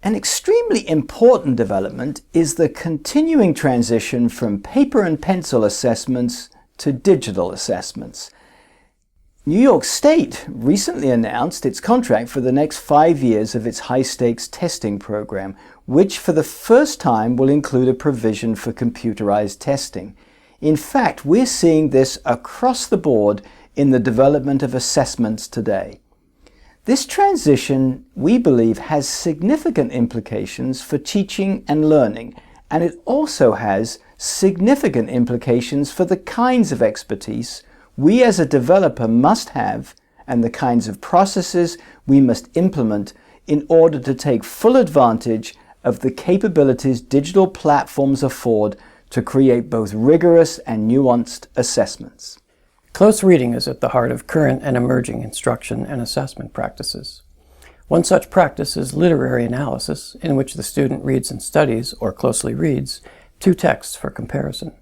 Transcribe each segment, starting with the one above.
An extremely important development is the continuing transition from paper and pencil assessments to digital assessments. New York State recently announced its contract for the next 5 years of its high-stakes testing program, which for the first time will include a provision for computerized testing. In fact, we're seeing this across the board in the development of assessments today. This transition, we believe, has significant implications for teaching and learning, and it also has significant implications for the kinds of expertise we as a developer must have and the kinds of processes we must implement in order to take full advantage of the capabilities digital platforms afford to create both rigorous and nuanced assessments. Close reading is at the heart of current and emerging instruction and assessment practices. One such practice is literary analysis, in which the student reads and studies, or closely reads, 2 texts for comparison.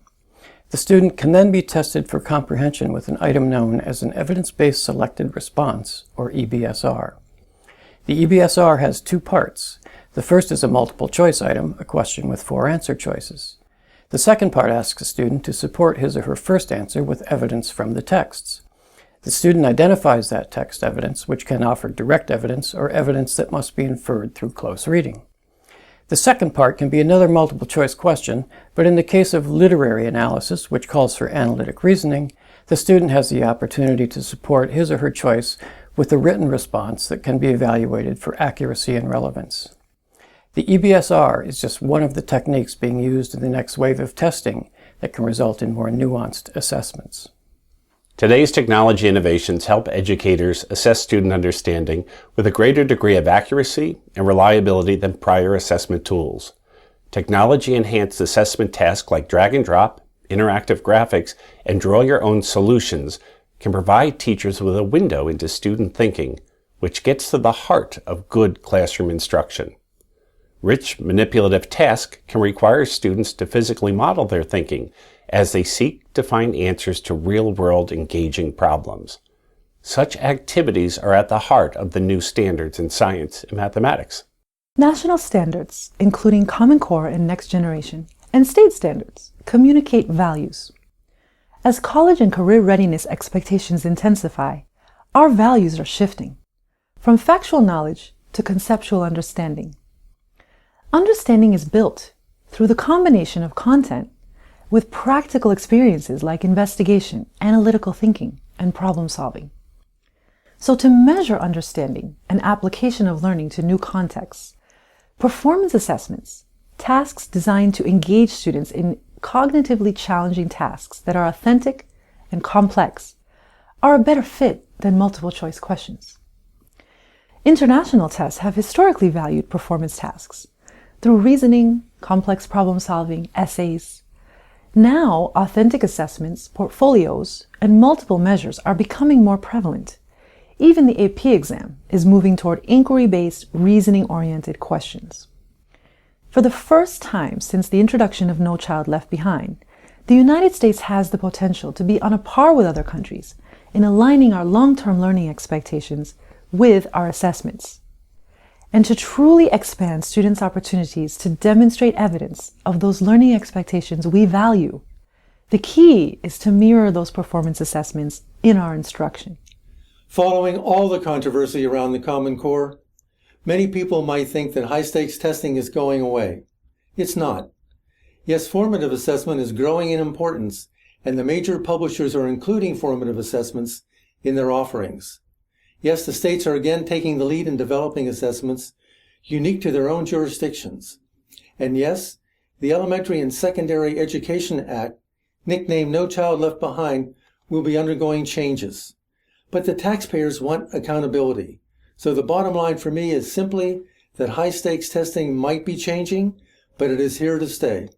The student can then be tested for comprehension with an item known as an evidence-based selected response, or EBSR. The EBSR has 2 parts. The first is a multiple choice item, a question with 4 answer choices. The second part asks a student to support his or her first answer with evidence from the texts. The student identifies that text evidence, which can offer direct evidence or evidence that must be inferred through close reading. The second part can be another multiple choice question, but in the case of literary analysis, which calls for analytic reasoning, the student has the opportunity to support his or her choice with a written response that can be evaluated for accuracy and relevance. The EBSR is just one of the techniques being used in the next wave of testing that can result in more nuanced assessments. Today's technology innovations help educators assess student understanding with a greater degree of accuracy and reliability than prior assessment tools. Technology-enhanced assessment tasks like drag and drop, interactive graphics, and draw your own solutions can provide teachers with a window into student thinking, which gets to the heart of good classroom instruction. Rich, manipulative tasks can require students to physically model their thinking as they seek to find answers to real-world engaging problems. Such activities are at the heart of the new standards in science and mathematics. National standards, including Common Core and Next Generation, and state standards, communicate values. As college and career readiness expectations intensify, our values are shifting, from factual knowledge to conceptual understanding. Understanding is built through the combination of content with practical experiences like investigation, analytical thinking, and problem solving. So to measure understanding and application of learning to new contexts, performance assessments, tasks designed to engage students in cognitively challenging tasks that are authentic and complex, are a better fit than multiple choice questions. International tests have historically valued performance tasks through reasoning, complex problem solving, essays. Now, authentic assessments, portfolios, and multiple measures are becoming more prevalent. Even the AP exam is moving toward inquiry-based, reasoning-oriented questions. For the first time since the introduction of No Child Left Behind, the United States has the potential to be on a par with other countries in aligning our long-term learning expectations with our assessments, and to truly expand students' opportunities to demonstrate evidence of those learning expectations we value. The key is to mirror those performance assessments in our instruction. Following all the controversy around the Common Core, many people might think that high-stakes testing is going away. It's not. Yes, formative assessment is growing in importance, and the major publishers are including formative assessments in their offerings. Yes, the states are again taking the lead in developing assessments unique to their own jurisdictions. And yes, the Elementary and Secondary Education Act, nicknamed No Child Left Behind, will be undergoing changes. But the taxpayers want accountability. So the bottom line for me is simply that high-stakes testing might be changing, but it is here to stay.